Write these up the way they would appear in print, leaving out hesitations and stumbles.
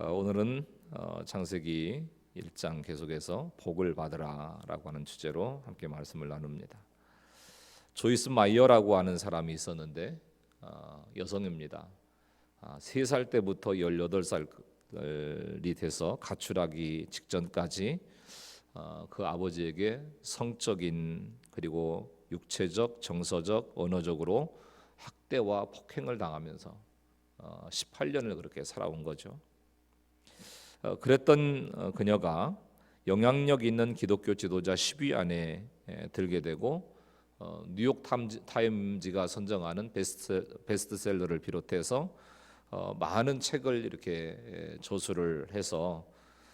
오늘은 창세기 1장 계속해서 복을 받으라라고 하는 주제로 함께 말씀을 나눕니다. 조이스 마이어라고 하는 사람이 있었는데 여성입니다. 3살 때부터 18살이 돼서 가출하기 직전까지 그 아버지에게 성적인 그리고 육체적, 정서적, 언어적으로 학대와 폭행을 당하면서 18년을 그렇게 살아온 거죠. 그랬던 그녀가 영향력 있는 기독교 지도자 10위 안에 들게 되고 뉴욕 타임즈가 선정하는 베스트셀러를 비롯해서 많은 책을 이렇게 저술을 해서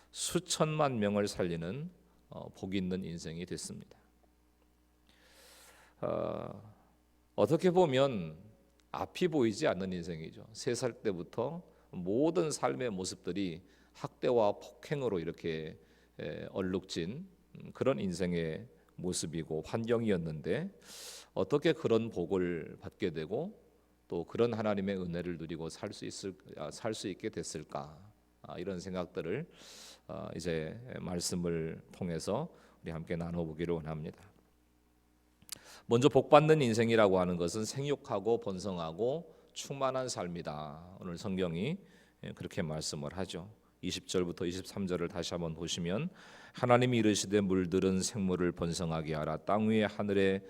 수천만 명을 살리는 복 있는 인생이 됐습니다. 어떻게 보면 앞이 보이지 않는 인생이죠. 3살 때부터 모든 삶의 모습들이 학대와 폭행으로 이렇게 얼룩진 그런 인생의 모습이고 환경이었는데 어떻게 그런 복을 받게 되고 또 그런 하나님의 은혜를 누리고 살 수 있게 됐을까? 이런 생각들을 이제 말씀을 통해서 우리 함께 나눠보기를 원합니다. 먼저 복받는 인생이라고 하는 것은 생육하고 번성하고 충만한 삶이다. 오늘 성경이 그렇게 말씀을 하죠. 20절부터 23절을 다시 한번 보시면 하나님이 이르시되 물들은 생물을 번성하게 하라. 땅 위의 하늘의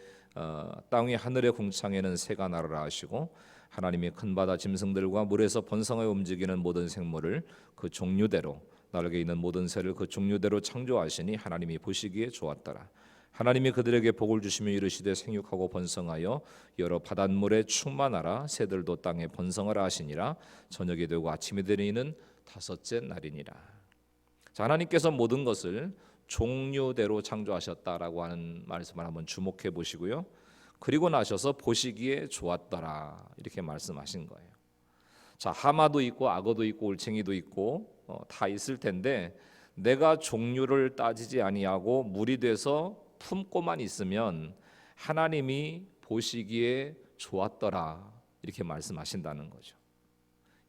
궁창에는 새가 날아라 하시고 하나님이 큰 바다 짐승들과 물에서 번성하여 움직이는 모든 생물을 그 종류대로 날개 있는 모든 새를 그 종류대로 창조하시니 하나님이 보시기에 좋았더라. 하나님이 그들에게 복을 주시며 이르시되 생육하고 번성하여 여러 바닷물에 충만하라. 새들도 땅에 번성하라 하시니라. 저녁이 되고 아침이 되니는 5째 날이니라. 자, 하나님께서 모든 것을 종류대로 창조하셨다라고 하는 말씀을 한번 주목해 보시고요. 그리고 나셔서 보시기에 좋았더라 이렇게 말씀하신 거예요. 자, 하마도 있고 악어도 있고 올챙이도 있고 다 있을 텐데 내가 종류를 따지지 아니하고 물이 돼서 품고만 있으면 하나님이 보시기에 좋았더라 이렇게 말씀하신다는 거죠.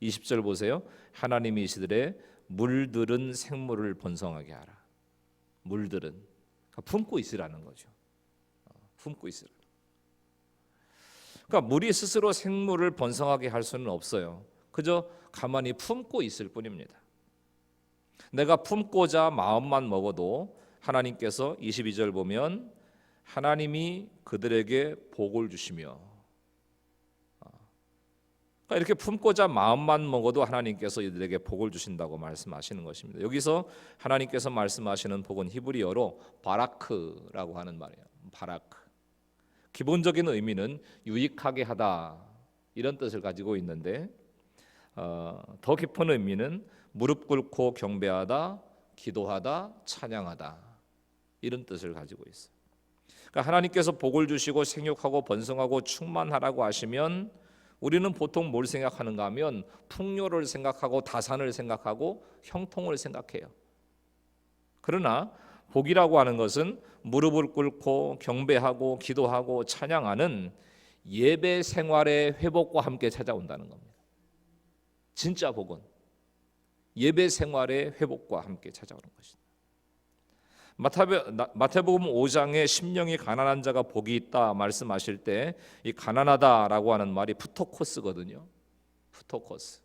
20절 보세요. 하나님이 이시되 물들은 생물을 번성하게 하라. 물들은 품고 있으라는 거죠. 품고 있으라. 그러니까 물이 스스로 생물을 번성하게 할 수는 없어요. 그저 가만히 품고 있을 뿐입니다. 내가 품고자 마음만 먹어도 하나님께서 22절 보면 하나님이 그들에게 복을 주시며, 그러니까 이렇게 품고자 마음만 먹어도 하나님께서 이들에게 복을 주신다고 말씀하시는 것입니다. 여기서 하나님께서 말씀하시는 복은 히브리어로 바라크라고 하는 말이에요. 바라크. 기본적인 의미는 유익하게 하다 이런 뜻을 가지고 있는데 더 깊은 의미는 무릎 꿇고 경배하다, 기도하다, 찬양하다 이런 뜻을 가지고 있어요. 그러니까 하나님께서 복을 주시고 생육하고 번성하고 충만하라고 하시면 우리는 보통 뭘 생각하는가 하면 풍요를 생각하고 다산을 생각하고 형통을 생각해요. 그러나 복이라고 하는 것은 무릎을 꿇고 경배하고 기도하고 찬양하는 예배 생활의 회복과 함께 찾아온다는 겁니다. 진짜 복은 예배 생활의 회복과 함께 찾아오는 것입니다. 마태복음 5장에 심령이 가난한 자가 복이 있다 말씀하실 때 이 가난하다라고 하는 말이 푸토코스거든요. 푸토코스.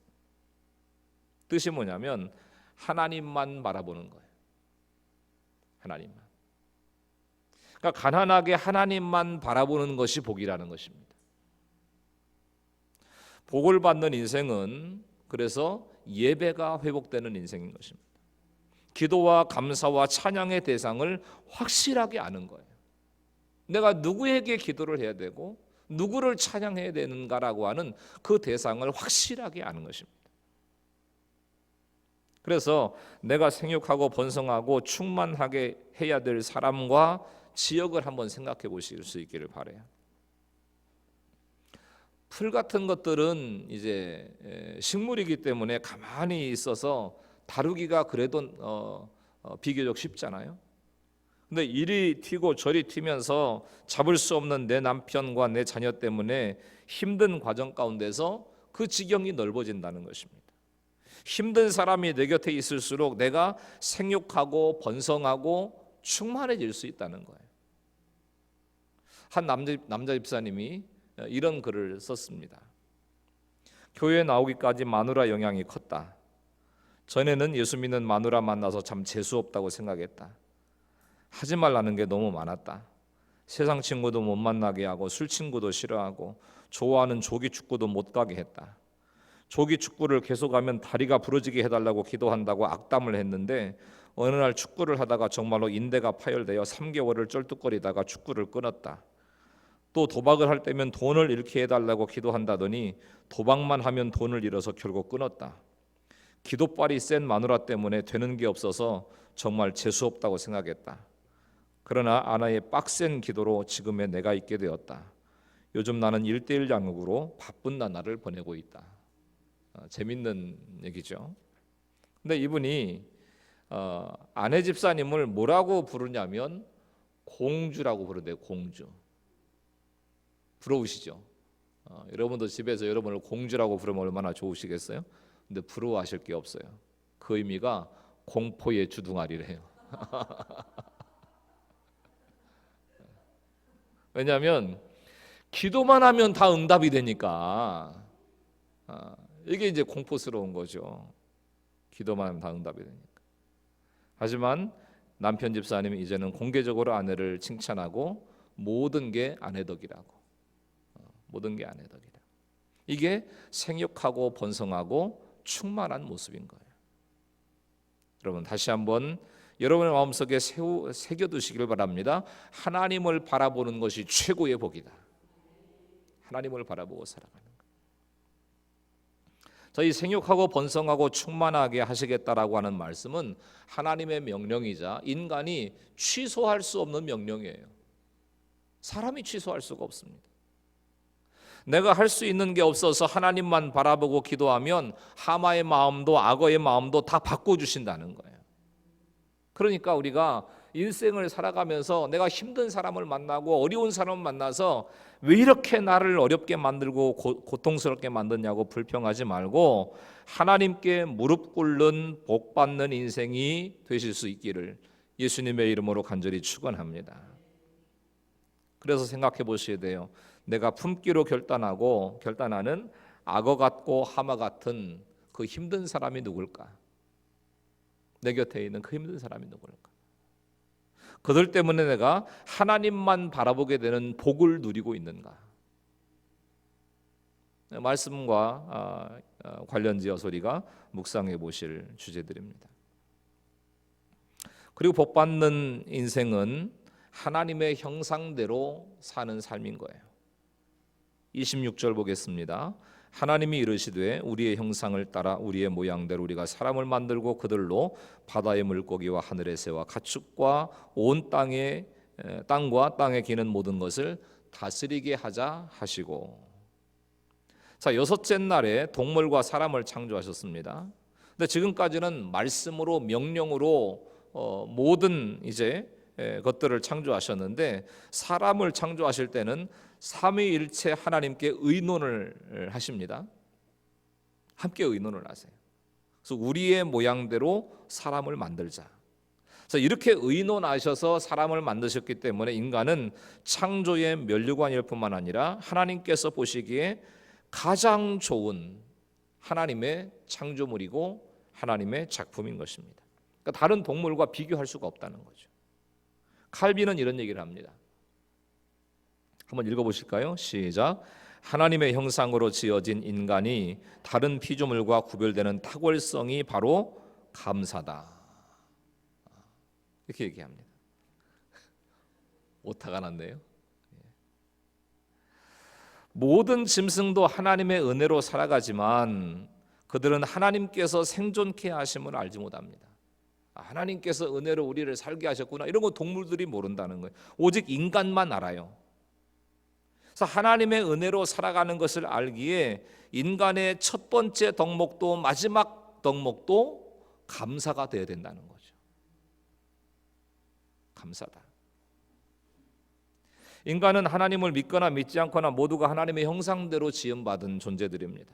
뜻이 뭐냐면 하나님만 바라보는 거예요. 하나님만. 그러니까 가난하게 하나님만 바라보는 것이 복이라는 것입니다. 복을 받는 인생은 그래서 예배가 회복되는 인생인 것입니다. 기도와 감사와 찬양의 대상을 확실하게 아는 거예요. 내가 누구에게 기도를 해야 되고 누구를 찬양해야 되는가라고 하는 그 대상을 확실하게 아는 것입니다. 그래서 내가 생육하고 번성하고 충만하게 해야 될 사람과 지역을 한번 생각해 보실 수 있기를 바라요. 풀 같은 것들은 이제 식물이기 때문에 가만히 있어서 다루기가 그래도 비교적 쉽잖아요. 근데 이리 튀고 저리 튀면서 잡을 수 없는 내 남편과 내 자녀 때문에 힘든 과정 가운데서 그 지경이 넓어진다는 것입니다. 힘든 사람이 내 곁에 있을수록 내가 생육하고 번성하고 충만해질 수 있다는 거예요. 한 남자 집사님이 이런 글을 썼습니다. 교회에 나오기까지 마누라 영향이 컸다. 전에는 예수 믿는 마누라 만나서 참 재수없다고 생각했다. 하지 말라는 게 너무 많았다. 세상 친구도 못 만나게 하고 술 친구도 싫어하고 좋아하는 조기 축구도 못 가게 했다. 조기 축구를 계속하면 다리가 부러지게 해달라고 기도한다고 악담을 했는데 어느 날 축구를 하다가 정말로 인대가 파열되어 3개월을 쩔뚝거리다가 축구를 끊었다. 또 도박을 할 때면 돈을 잃게 해달라고 기도한다더니 도박만 하면 돈을 잃어서 결국 끊었다. 기도빨이 센 마누라 때문에 되는 게 없어서 정말 재수없다고 생각했다. 그러나 아내의 빡센 기도로 지금의 내가 있게 되었다. 요즘 나는 1:1 양육으로 바쁜 나날을 보내고 있다. 재밌는 얘기죠. 근데 이분이 아내 집사님을 뭐라고 부르냐면 공주라고 부르대요. 공주. 부러우시죠? 여러분도 집에서 여러분을 공주라고 부르면 얼마나 좋으시겠어요? 근데 부러워하실 게 없어요. 그 의미가 공포의 주둥아리래요. 왜냐하면 기도만 하면 다 응답이 되니까 이게 이제 공포스러운 거죠. 기도만 하면 다 응답이 되니까. 하지만 남편 집사님은 이제는 공개적으로 아내를 칭찬하고 모든 게 아내 덕이라고. 모든 게 아내 덕이다. 이게 생육하고 번성하고 충만한 모습인 거예요. 여러분 다시 한번 여러분의 마음속에 새겨두시길 바랍니다. 하나님을 바라보는 것이 최고의 복이다. 하나님을 바라보고 살아가는 거예요. 저희 생육하고 번성하고 충만하게 하시겠다라고 하는 말씀은 하나님의 명령이자 인간이 취소할 수 없는 명령이에요. 사람이 취소할 수가 없습니다. 내가 할 수 있는 게 없어서 하나님만 바라보고 기도하면 하마의 마음도 악어의 마음도 다 바꿔주신다는 거예요. 그러니까 우리가 인생을 살아가면서 내가 힘든 사람을 만나고 어려운 사람을 만나서 왜 이렇게 나를 어렵게 만들고 고통스럽게 만드냐고 불평하지 말고 하나님께 무릎 꿇는 복 받는 인생이 되실 수 있기를 예수님의 이름으로 간절히 축원합니다. 그래서 생각해 보셔야 돼요. 내가 품기로 결단하는 악어 같고 하마 같은 그 힘든 사람이 누굴까? 내 곁에 있는 그 힘든 사람이 누굴까? 그들 때문에 내가 하나님만 바라보게 되는 복을 누리고 있는가? 말씀과 관련지어 소리가 묵상해 보실 주제들입니다. 그리고 복 받는 인생은 하나님의 형상대로 사는 삶인 거예요. 26절 보겠습니다. 하나님이 이르시되 우리의 형상을 따라 우리의 모양대로 우리가 사람을 만들고 그들로 바다의 물고기와 하늘의 새와 가축과 온 땅과 땅에 기는 모든 것을 다스리게 하자 하시고. 자, 여섯째 날에 동물과 사람을 창조하셨습니다. 근데 지금까지는 말씀으로 명령으로 모든 이제 것들을 창조하셨는데 사람을 창조하실 때는 삼위일체 하나님께 의논을 하십니다. 함께 의논을 하세요. 그래서 우리의 모양대로 사람을 만들자. 그래서 이렇게 의논하셔서 사람을 만드셨기 때문에 인간은 창조의 면류관일 뿐만 아니라 하나님께서 보시기에 가장 좋은 하나님의 창조물이고 하나님의 작품인 것입니다. 그러니까 다른 동물과 비교할 수가 없다는 거죠. 칼빈은 이런 얘기를 합니다. 한번 읽어보실까요? 시작. 하나님의 형상으로 지어진 인간이 다른 피조물과 구별되는 탁월성이 바로 감사다. 이렇게 얘기합니다. 오타가 났네요. 모든 짐승도 하나님의 은혜로 살아가지만 그들은 하나님께서 생존케 하심을 알지 못합니다. 하나님께서 은혜로 우리를 살게 하셨구나. 이런 거 동물들이 모른다는 거예요. 오직 인간만 알아요. 그래서 하나님의 은혜로 살아가는 것을 알기에 인간의 첫 번째 덕목도 마지막 덕목도 감사가 되어야 된다는 거죠. 감사다. 인간은 하나님을 믿거나 믿지 않거나 모두가 하나님의 형상대로 지음받은 존재들입니다.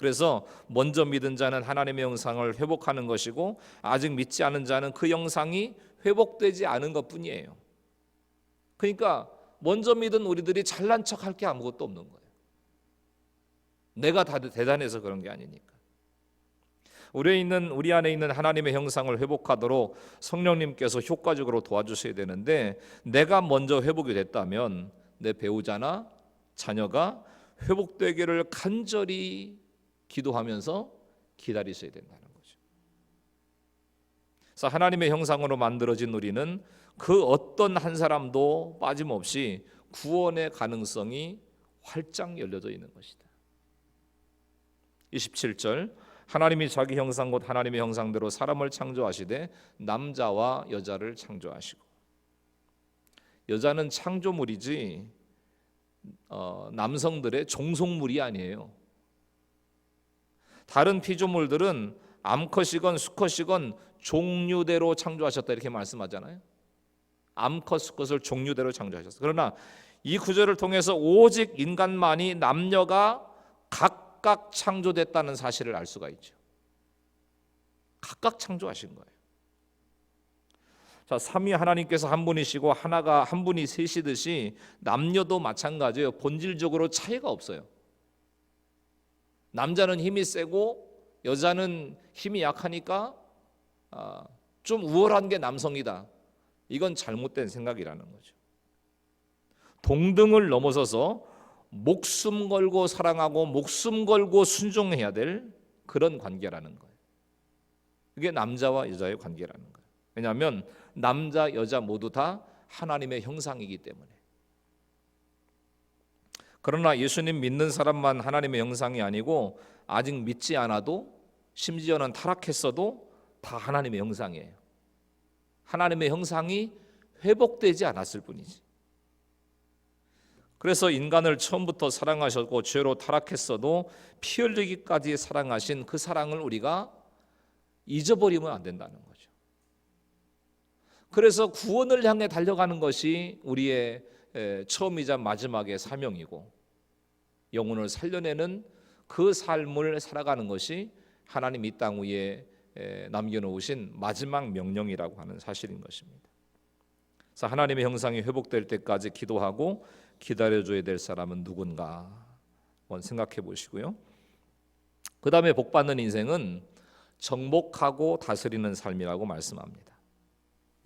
그래서 먼저 믿은 자는 하나님의 형상을 회복하는 것이고 아직 믿지 않은 자는 그 형상이 회복되지 않은 것뿐이에요. 그러니까 먼저 믿은 우리들이 잘난 척할 게 아무것도 없는 거예요. 내가 다 대단해서 그런 게 아니니까. 우리 안에 있는 하나님의 형상을 회복하도록 성령님께서 효과적으로 도와주셔야 되는데, 내가 먼저 회복이 됐다면 내 배우자나 자녀가 회복되기를 간절히 기도하면서 기다리셔야 된다는 거죠. 그래서 하나님의 형상으로 만들어진 우리는 그 어떤 한 사람도 빠짐없이 구원의 가능성이 활짝 열려져 있는 것이다. 27절, 하나님이 자기 형상 곧 하나님의 형상대로 사람을 창조하시되 남자와 여자를 창조하시고. 여자는 창조물이지 남성들의 종속물이 아니에요. 다른 피조물들은 암컷이건 수컷이건 종류대로 창조하셨다 이렇게 말씀하잖아요. 암컷 수컷을 종류대로 창조하셨어요. 그러나 이 구절을 통해서 오직 인간만이 남녀가 각각 창조됐다는 사실을 알 수가 있죠. 각각 창조하신 거예요. 자, 삼위 하나님께서 한 분이시고 하나가 한 분이 셋이듯이 남녀도 마찬가지예요. 본질적으로 차이가 없어요. 남자는 힘이 세고 여자는 힘이 약하니까 좀 우월한 게 남성이다. 이건 잘못된 생각이라는 거죠. 동등을 넘어서서 목숨 걸고 사랑하고 목숨 걸고 순종해야 될 그런 관계라는 거예요. 그게 남자와 여자의 관계라는 거예요. 왜냐하면 남자 여자 모두 다 하나님의 형상이기 때문에. 그러나 예수님 믿는 사람만 하나님의 형상이 아니고 아직 믿지 않아도 심지어는 타락했어도 다 하나님의 형상이에요. 하나님의 형상이 회복되지 않았을 뿐이지. 그래서 인간을 처음부터 사랑하셨고 죄로 타락했어도 피 흘리기까지 사랑하신 그 사랑을 우리가 잊어버리면 안 된다는 거죠. 그래서 구원을 향해 달려가는 것이 우리의 처음이자 마지막의 사명이고, 영혼을 살려내는 그 삶을 살아가는 것이 하나님 이 땅 위에 남겨놓으신 마지막 명령이라고 하는 사실인 것입니다. 그래서 하나님의 형상이 회복될 때까지 기도하고 기다려줘야 될 사람은 누군가 한번 생각해 보시고요. 그 다음에 복받는 인생은 정복하고 다스리는 삶이라고 말씀합니다.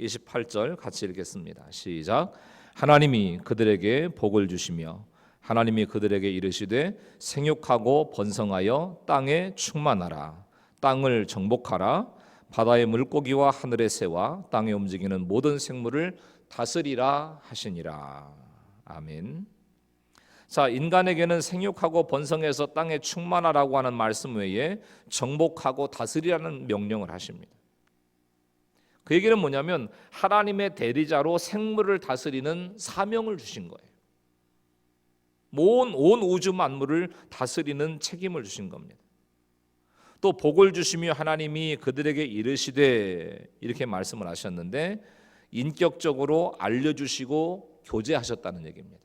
28절 같이 읽겠습니다. 시작. 하나님이 그들에게 복을 주시며 하나님이 그들에게 이르시되 생육하고 번성하여 땅에 충만하라. 땅을 정복하라. 바다의 물고기와 하늘의 새와 땅에 움직이는 모든 생물을 다스리라 하시니라. 아멘. 자, 인간에게는 생육하고 번성해서 땅에 충만하라고 하는 말씀 외에 정복하고 다스리라는 명령을 하십니다. 그 얘기는 뭐냐면 하나님의 대리자로 생물을 다스리는 사명을 주신 거예요. 온 우주 만물을 다스리는 책임을 주신 겁니다. 또 복을 주시며 하나님이 그들에게 이르시되 이렇게 말씀을 하셨는데 인격적으로 알려주시고 교제하셨다는 얘기입니다.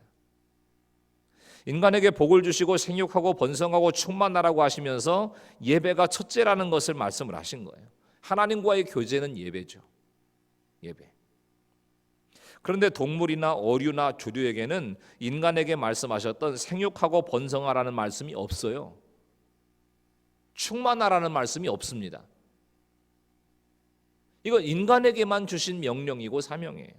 인간에게 복을 주시고 생육하고 번성하고 충만하라고 하시면서 예배가 첫째라는 것을 말씀을 하신 거예요. 하나님과의 교제는 예배죠. 예배. 그런데 동물이나 어류나 조류에게는 인간에게 말씀하셨던 생육하고 번성하라는 말씀이 없어요. 충만하라는 말씀이 없습니다. 이건 인간에게만 주신 명령이고 사명이에요.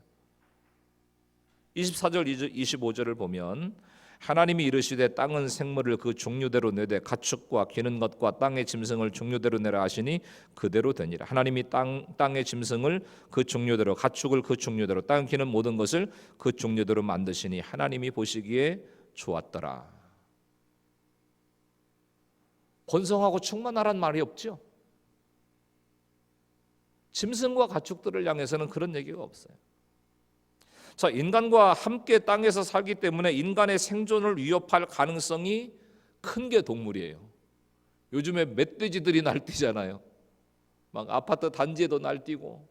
24절 25절을 보면 하나님이 이르시되 땅은 생물을 그 종류대로 내되 가축과 기는 것과 땅의 짐승을 종류대로 내라 하시니 그대로 되니라. 하나님이 땅의 짐승을 그 종류대로 가축을 그 종류대로 땅 기는 모든 것을 그 종류대로 만드시니 하나님이 보시기에 좋았더라. 번성하고 충만하란 말이 없죠. 짐승과 가축들을 향해서는 그런 얘기가 없어요. 자, 인간과 함께 땅에서 살기 때문에 인간의 생존을 위협할 가능성이 큰 게 동물이에요. 요즘에 멧돼지들이 날뛰잖아요. 막 아파트 단지에도 날뛰고,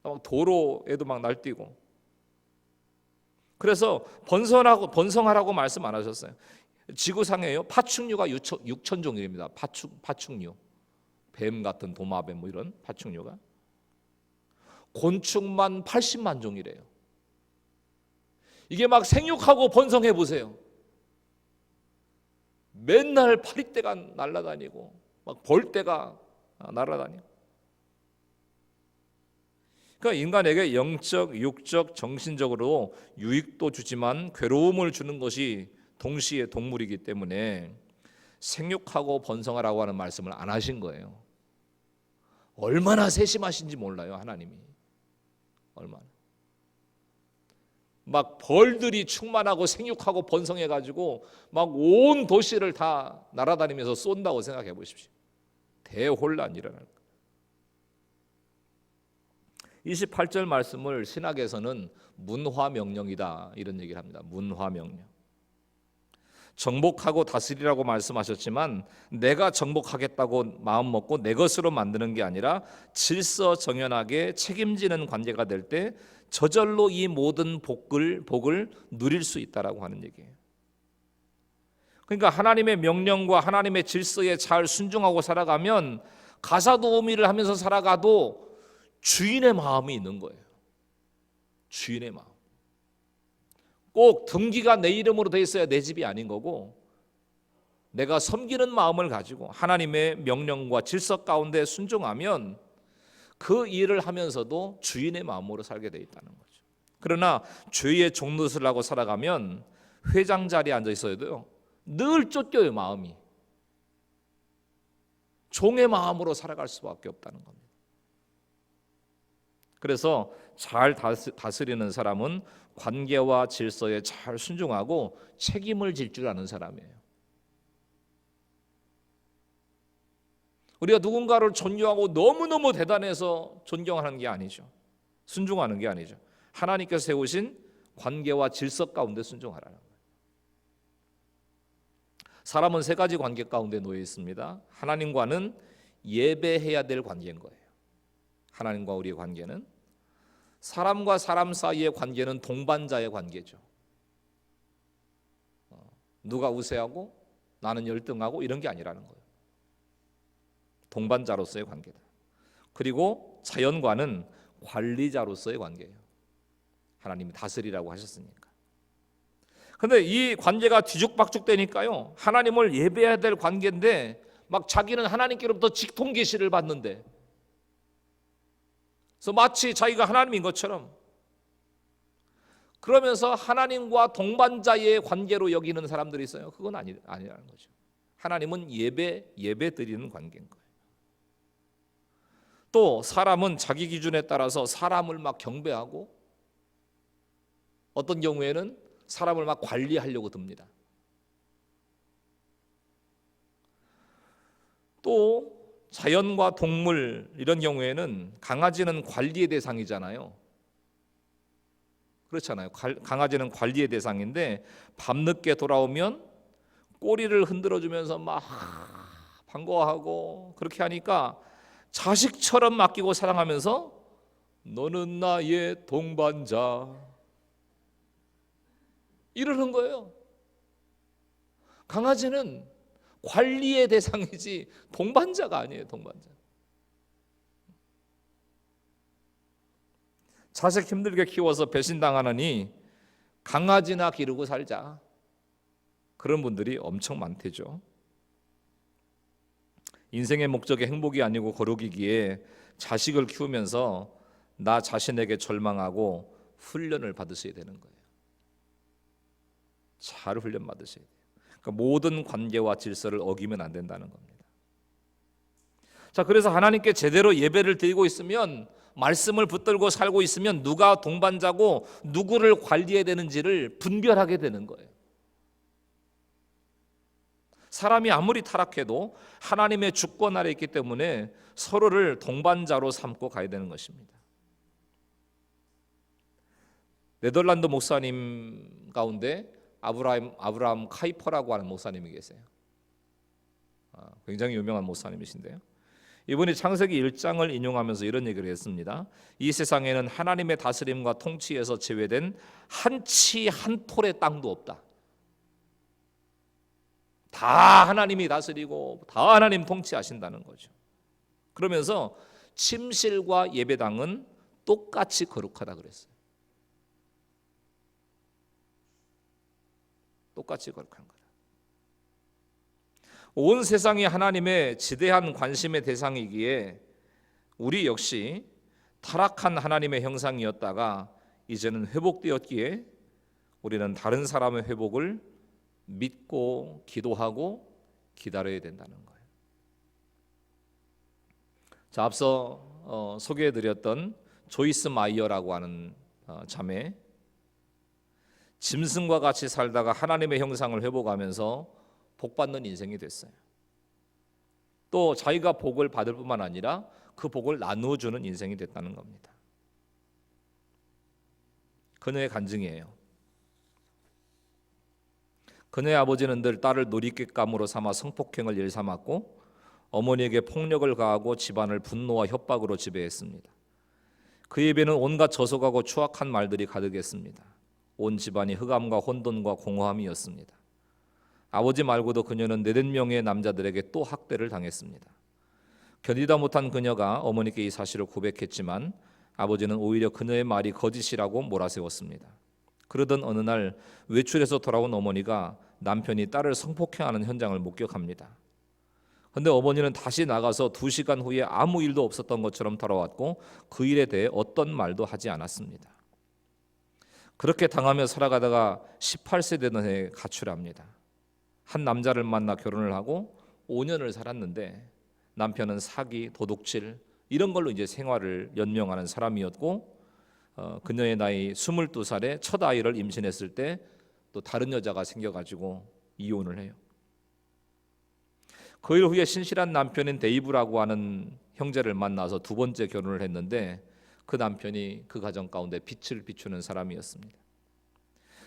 막 도로에도 막 날뛰고. 그래서 번성하라고 말씀 안 하셨어요. 지구상에요 파충류가 6천 종입니다. 파충류, 뱀 같은 도마뱀 뭐 이런 파충류가, 곤충만 80만 종이래요. 이게 막 생육하고 번성해 보세요. 맨날 파리떼가 날아다니고 막 벌떼가 날아다니고. 그러니까 인간에게 영적, 육적, 정신적으로 유익도 주지만 괴로움을 주는 것이 동시에 동물이기 때문에 생육하고 번성하라고 하는 말씀을 안 하신 거예요. 얼마나 세심하신지 몰라요, 하나님이. 얼마나. 막 벌들이 충만하고 생육하고 번성해가지고 막 온 도시를 다 날아다니면서 쏜다고 생각해 보십시오. 대혼란이 일어날 거예요. 28절 말씀을 신학에서는 문화명령이다 이런 얘기를 합니다. 문화명령. 정복하고 다스리라고 말씀하셨지만 내가 정복하겠다고 마음 먹고 내 것으로 만드는 게 아니라 질서정연하게 책임지는 관계가 될 때 저절로 이 모든 복을 누릴 수 있다라고 하는 얘기예요. 그러니까 하나님의 명령과 하나님의 질서에 잘 순종하고 살아가면 가사도우미를 하면서 살아가도 주인의 마음이 있는 거예요. 주인의 마음. 꼭 등기가 내 이름으로 돼 있어야 내 집이 아닌 거고, 내가 섬기는 마음을 가지고 하나님의 명령과 질서 가운데 순종하면 그 일을 하면서도 주인의 마음으로 살게 돼 있다는 거죠. 그러나 죄의 종노릇을 하고 살아가면 회장 자리에 앉아 있어도요 늘 쫓겨요. 마음이 종의 마음으로 살아갈 수밖에 없다는 겁니다. 그래서 잘 다스리는 사람은 관계와 질서에 잘 순종하고 책임을 질 줄 아는 사람이에요. 우리가 누군가를 존경하고 너무너무 대단해서 존경하는 게 아니죠. 순종하는 게 아니죠. 하나님께서 세우신 관계와 질서 가운데 순종하라는 거예요. 사람은 세 가지 관계 가운데 놓여 있습니다. 하나님과는 예배해야 될 관계인 거예요. 하나님과 우리의 관계는, 사람과 사람 사이의 관계는 동반자의 관계죠. 누가 우세하고 나는 열등하고 이런 게 아니라는 거예요. 동반자로서의 관계다. 그리고 자연과는 관리자로서의 관계예요. 하나님이 다스리라고 하셨으니까. 근데 이 관계가 뒤죽박죽 되니까요, 하나님을 예배해야 될 관계인데 막 자기는 하나님께로부터 직통 계시를 받는데, 그래서 마치 자기가 하나님인 것처럼 그러면서 하나님과 동반자의 관계로 여기는 사람들이 있어요. 그건 아니라는 거죠. 하나님은 예배 드리는 관계인 거예요. 또 사람은 자기 기준에 따라서 사람을 막 경배하고 어떤 경우에는 사람을 막 관리하려고 듭니다. 또 자연과 동물 이런 경우에는 강아지는 관리의 대상이잖아요. 그렇잖아요. 강아지는 관리의 대상인데 밤늦게 돌아오면 꼬리를 흔들어주면서 막 반가워하고 그렇게 하니까 자식처럼 맡기고 사랑하면서 너는 나의 동반자 이러는 거예요. 강아지는 관리의 대상이지 동반자가 아니에요. 동반자. 자식 힘들게 키워서 배신당하느니 강아지나 기르고 살자. 그런 분들이 엄청 많대죠. 인생의 목적이 행복이 아니고 거룩이기에 자식을 키우면서 나 자신에게 절망하고 훈련을 받으셔야 되는 거예요. 잘 훈련 받으셔야 돼요. 그러니까 모든 관계와 질서를 어기면 안 된다는 겁니다. 자, 그래서 하나님께 제대로 예배를 드리고 있으면, 말씀을 붙들고 살고 있으면 누가 동반자고 누구를 관리해야 되는지를 분별하게 되는 거예요. 사람이 아무리 타락해도 하나님의 주권 아래 있기 때문에 서로를 동반자로 삼고 가야 되는 것입니다. 네덜란드 목사님 가운데 아브라함 카이퍼라고 하는 목사님이 계세요. 굉장히 유명한 목사님이신데요. 이분이 창세기 1장을 인용하면서 이런 얘기를 했습니다. 이 세상에는 하나님의 다스림과 통치에서 제외된 한 치 한 톨의 땅도 없다. 다 하나님이 다스리고 다 하나님 통치하신다는 거죠. 그러면서 침실과 예배당은 똑같이 거룩하다 그랬어요. 똑같이 거룩한 거다. 온 세상이 하나님의 지대한 관심의 대상이기에 우리 역시 타락한 하나님의 형상이었다가 이제는 회복되었기에 우리는 다른 사람의 회복을 믿고 기도하고 기다려야 된다는 거예요. 자, 앞서 소개해드렸던 조이스 마이어라고 하는 자매, 짐승과 같이 살다가 하나님의 형상을 회복하면서 복받는 인생이 됐어요. 또 자기가 복을 받을 뿐만 아니라 그 복을 나누어주는 인생이 됐다는 겁니다. 그녀의 간증이에요. 그녀의 아버지는 늘 딸을 놀잇감으로 삼아 성폭행을 일삼았고 어머니에게 폭력을 가하고 집안을 분노와 협박으로 지배했습니다. 그의 입에는 온갖 저속하고 추악한 말들이 가득했습니다. 온 집안이 흑암과 혼돈과 공허함이었습니다. 아버지 말고도 그녀는 4-5명의 남자들에게 또 학대를 당했습니다. 견디다 못한 그녀가 어머니께 이 사실을 고백했지만 아버지는 오히려 그녀의 말이 거짓이라고 몰아세웠습니다. 그러던 어느 날 외출해서 돌아온 어머니가 남편이 딸을 성폭행하는 현장을 목격합니다. 그런데 어머니는 다시 나가서 2시간 후에 아무 일도 없었던 것처럼 돌아왔고 그 일에 대해 어떤 말도 하지 않았습니다. 그렇게 당하며 살아가다가 18세 되던 해에 가출합니다. 한 남자를 만나 결혼을 하고 5년을 살았는데 남편은 사기, 도둑질 이런 걸로 이제 생활을 연명하는 사람이었고 그녀의 나이 22살에 첫 아이를 임신했을 때 또 다른 여자가 생겨가지고 이혼을 해요. 그 일 후에 신실한 남편인 데이브라고 하는 형제를 만나서 2번째 결혼을 했는데 그 남편이 그 가정 가운데 빛을 비추는 사람이었습니다.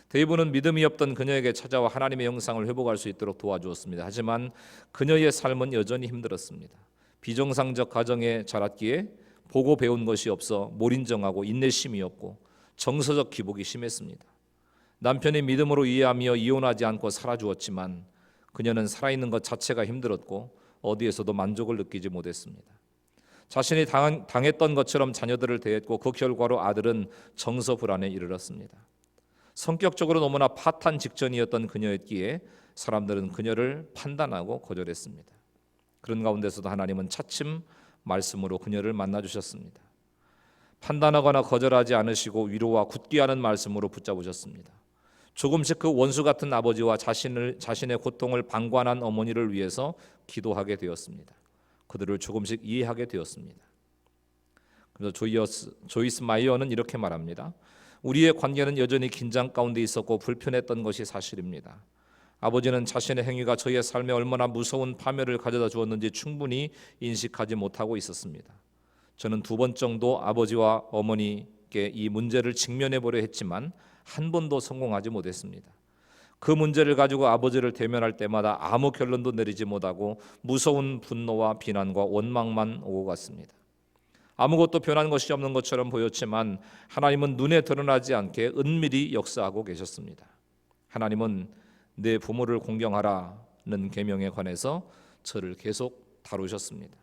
데이브는 믿음이 없던 그녀에게 찾아와 하나님의 형상을 회복할 수 있도록 도와주었습니다. 하지만 그녀의 삶은 여전히 힘들었습니다. 비정상적 가정에 자랐기에 보고 배운 것이 없어 몰인정하고 인내심이 없고 정서적 기복이 심했습니다. 남편이 믿음으로 이해하며 이혼하지 않고 살아주었지만 그녀는 살아있는 것 자체가 힘들었고 어디에서도 만족을 느끼지 못했습니다. 자신이 당했던 것처럼 자녀들을 대했고 그 결과로 아들은 정서 불안에 이르렀습니다. 성격적으로 너무나 파탄 직전이었던 그녀였기에 사람들은 그녀를 판단하고 거절했습니다. 그런 가운데서도 하나님은 차츰 말씀으로 그녀를 만나주셨습니다. 판단하거나 거절하지 않으시고 위로와 굳게 하는 말씀으로 붙잡으셨습니다. 조금씩 그 원수 같은 아버지와 자신의 고통을 방관한 어머니를 위해서 기도하게 되었습니다. 그들을 조금씩 이해하게 되었습니다. 그래서 조이스 마이어는 이렇게 말합니다. 우리의 관계는 여전히 긴장 가운데 있었고 불편했던 것이 사실입니다. 아버지는 자신의 행위가 저희의 삶에 얼마나 무서운 파멸을 가져다 주었는지 충분히 인식하지 못하고 있었습니다. 저는 2번 정도 아버지와 어머니께 이 문제를 직면해 보려 했지만 한 번도 성공하지 못했습니다. 그 문제를 가지고 아버지를 대면할 때마다 아무 결론도 내리지 못하고 무서운 분노와 비난과 원망만 오고 갔습니다. 아무것도 변한 것이 없는 것처럼 보였지만 하나님은 눈에 드러나지 않게 은밀히 역사하고 계셨습니다. 하나님은 내 부모를 공경하라는 계명에 관해서 저를 계속 다루셨습니다.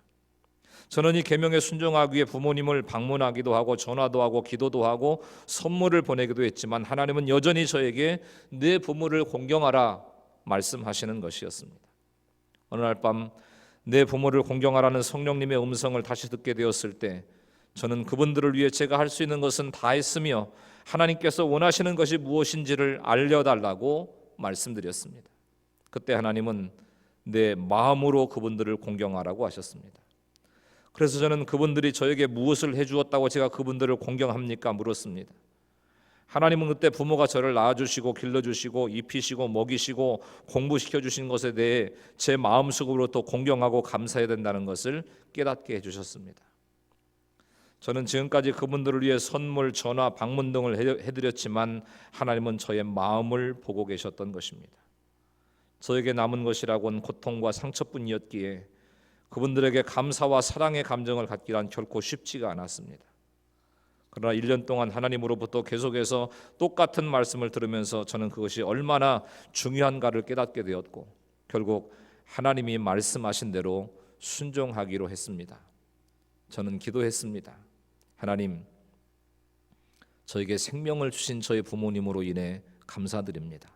저는 이 계명에 순종하기 위해 부모님을 방문하기도 하고 전화도 하고 기도도 하고 선물을 보내기도 했지만 하나님은 여전히 저에게 내 부모를 공경하라 말씀하시는 것이었습니다. 어느 날 밤 내 부모를 공경하라는 성령님의 음성을 다시 듣게 되었을 때 저는 그분들을 위해 제가 할 수 있는 것은 다 했으며 하나님께서 원하시는 것이 무엇인지를 알려달라고 말씀드렸습니다. 그때 하나님은 내 마음으로 그분들을 공경하라고 하셨습니다. 그래서 저는 그분들이 저에게 무엇을 해주었다고 제가 그분들을 공경합니까? 물었습니다. 하나님은 그때 부모가 저를 낳아주시고 길러주시고 입히시고 먹이시고 공부시켜주신 것에 대해 제 마음속으로부터 공경하고 감사해야 된다는 것을 깨닫게 해주셨습니다. 저는 지금까지 그분들을 위해 선물, 전화, 방문 등을 해드렸지만 하나님은 저의 마음을 보고 계셨던 것입니다. 저에게 남은 것이라고는 고통과 상처뿐이었기에 그분들에게 감사와 사랑의 감정을 갖기란 결코 쉽지가 않았습니다. 그러나 1년 동안 하나님으로부터 계속해서 똑같은 말씀을 들으면서 저는 그것이 얼마나 중요한가를 깨닫게 되었고 결국 하나님이 말씀하신 대로 순종하기로 했습니다. 저는 기도했습니다. 하나님, 저에게 생명을 주신 저의 부모님으로 인해 감사드립니다.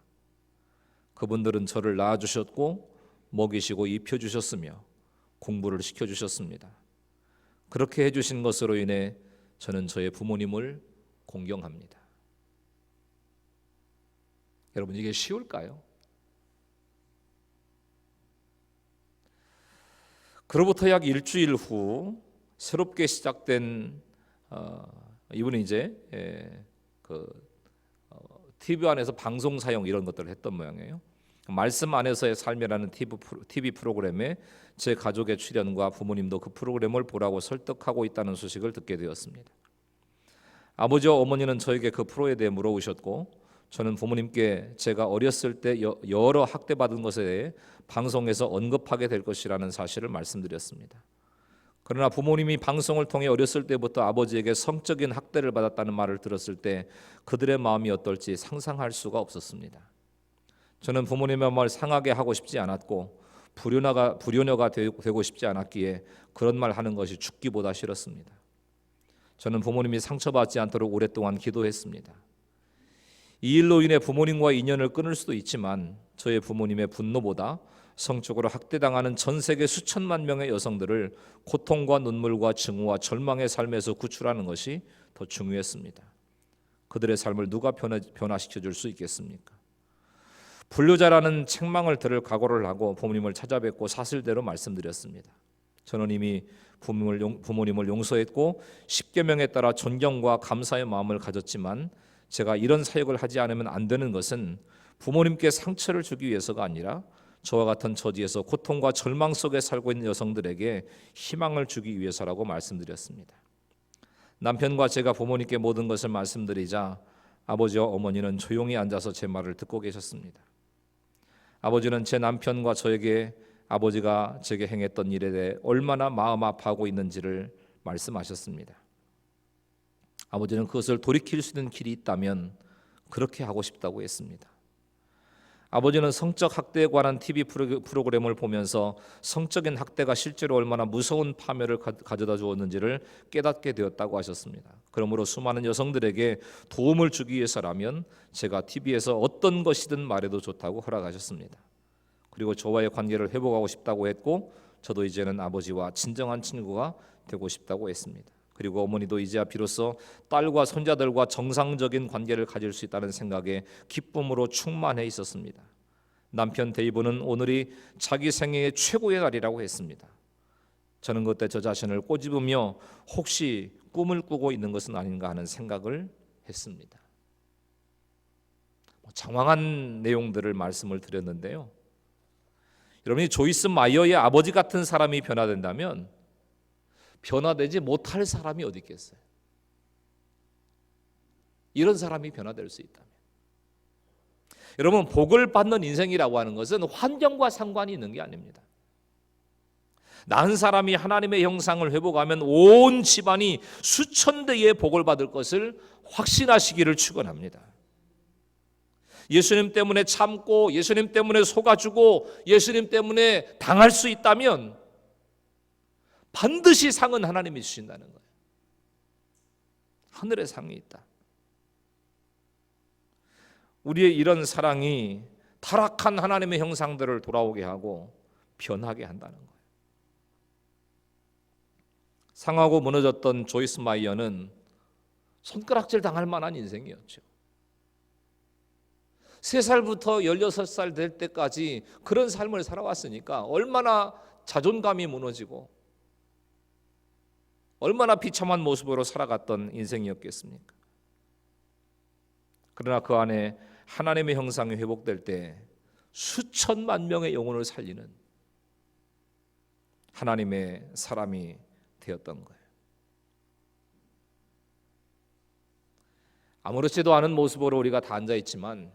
그분들은 저를 낳아주셨고 먹이시고 입혀주셨으며 공부를 시켜주셨습니다. 그렇게 해주신 것으로 인해 저는 저의 부모님을 공경합니다. 여러분, 이게 쉬울까요? 그로부터 약 일주일 후 새롭게 시작된 이분이 이제 TV 안에서 방송 사용 이런 것들을 했던 모양이에요. 말씀 안에서의 삶이라는 TV 프로그램에 제 가족의 출연과 부모님도 그 프로그램을 보라고 설득하고 있다는 소식을 듣게 되었습니다. 아버지와 어머니는 저에게 그 프로에 대해 물어보셨고, 저는 부모님께 제가 어렸을 때 여러 학대받은 것에 대해 방송에서 언급하게 될 것이라는 사실을 말씀드렸습니다. 그러나 부모님이 방송을 통해 어렸을 때부터 아버지에게 성적인 학대를 받았다는 말을 들었을 때 그들의 마음이 어떨지 상상할 수가 없었습니다. 저는 부모님의 마음을 상하게 하고 싶지 않았고 불효녀가 되고 싶지 않았기에 그런 말 하는 것이 죽기보다 싫었습니다. 저는 부모님이 상처받지 않도록 오랫동안 기도했습니다. 이 일로 인해 부모님과 인연을 끊을 수도 있지만 저의 부모님의 분노보다 성적으로 학대당하는 전 세계 수천만 명의 여성들을 고통과 눈물과 증오와 절망의 삶에서 구출하는 것이 더 중요했습니다. 그들의 삶을 누가 변화시켜 줄 수 있겠습니까? 불효자라는 책망을 들을 각오를 하고 부모님을 찾아뵙고 사실대로 말씀드렸습니다. 저는 이미 부모님을 용서했고 10계명에 따라 존경과 감사의 마음을 가졌지만 제가 이런 사역을 하지 않으면 안 되는 것은 부모님께 상처를 주기 위해서가 아니라 저와 같은 처지에서 고통과 절망 속에 살고 있는 여성들에게 희망을 주기 위해서라고 말씀드렸습니다. 남편과 제가 부모님께 모든 것을 말씀드리자 아버지와 어머니는 조용히 앉아서 제 말을 듣고 계셨습니다. 아버지는 제 남편과 저에게 아버지가 제게 행했던 일에 대해 얼마나 마음 아파하고 있는지를 말씀하셨습니다. 아버지는 그것을 돌이킬 수 있는 길이 있다면 그렇게 하고 싶다고 했습니다. 아버지는 성적 학대에 관한 TV 프로그램을 보면서 성적인 학대가 실제로 얼마나 무서운 파멸을 가져다 주었는지를 깨닫게 되었다고 하셨습니다. 그러므로 수많은 여성들에게 도움을 주기 위해서라면 제가 TV에서 어떤 것이든 말해도 좋다고 허락하셨습니다. 그리고 저와의 관계를 회복하고 싶다고 했고 저도 이제는 아버지와 진정한 친구가 되고 싶다고 했습니다. 그리고 어머니도 이제야 비로소 딸과 손자들과 정상적인 관계를 가질 수 있다는 생각에 기쁨으로 충만해 있었습니다. 남편 데이브는 오늘이 자기 생애의 최고의 날이라고 했습니다. 저는 그때 저 자신을 꼬집으며 혹시 꿈을 꾸고 있는 것은 아닌가 하는 생각을 했습니다. 장황한 내용들을 말씀을 드렸는데요. 여러분이 조이스 마이어의 아버지 같은 사람이 변화된다면 변화되지 못할 사람이 어디 있겠어요? 이런 사람이 변화될 수 있다면. 여러분, 복을 받는 인생이라고 하는 것은 환경과 상관이 있는 게 아닙니다. 난 사람이 하나님의 형상을 회복하면 온 집안이 수천 대의 복을 받을 것을 확신하시기를 축원합니다. 예수님 때문에 참고 예수님 때문에 속아주고 예수님 때문에 당할 수 있다면 반드시 상은 하나님이 주신다는 거예요. 하늘의 상이 있다. 우리의 이런 사랑이 타락한 하나님의 형상들을 돌아오게 하고 변하게 한다는 거예요. 상하고 무너졌던 조이스 마이어는 손가락질 당할 만한 인생이었죠. 3살부터 16살 될 때까지 그런 삶을 살아왔으니까 얼마나 자존감이 무너지고 얼마나 비참한 모습으로 살아갔던 인생이었겠습니까? 그러나 그 안에 하나님의 형상이 회복될 때 수천만 명의 영혼을 살리는 하나님의 사람이 되었던 거예요. 아무렇지도 않은 모습으로 우리가 다 앉아있지만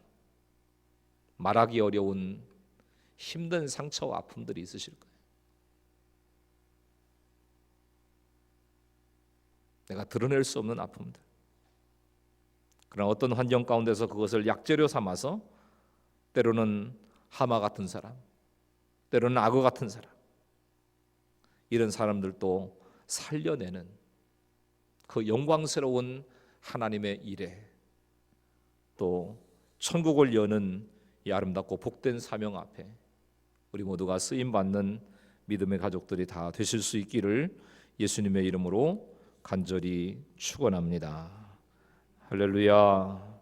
말하기 어려운 힘든 상처와 아픔들이 있으실 거예요. 내가 드러낼 수 없는 아픔들. 그러나 어떤 환경 가운데서 그것을 약재료 삼아서 때로는 하마 같은 사람, 때로는 악어 같은 사람, 이런 사람들도 살려내는 그 영광스러운 하나님의 일에, 또 천국을 여는 이 아름답고 복된 사명 앞에 우리 모두가 쓰임받는 믿음의 가족들이 다 되실 수 있기를 예수님의 이름으로 간절히 축원합니다. 할렐루야.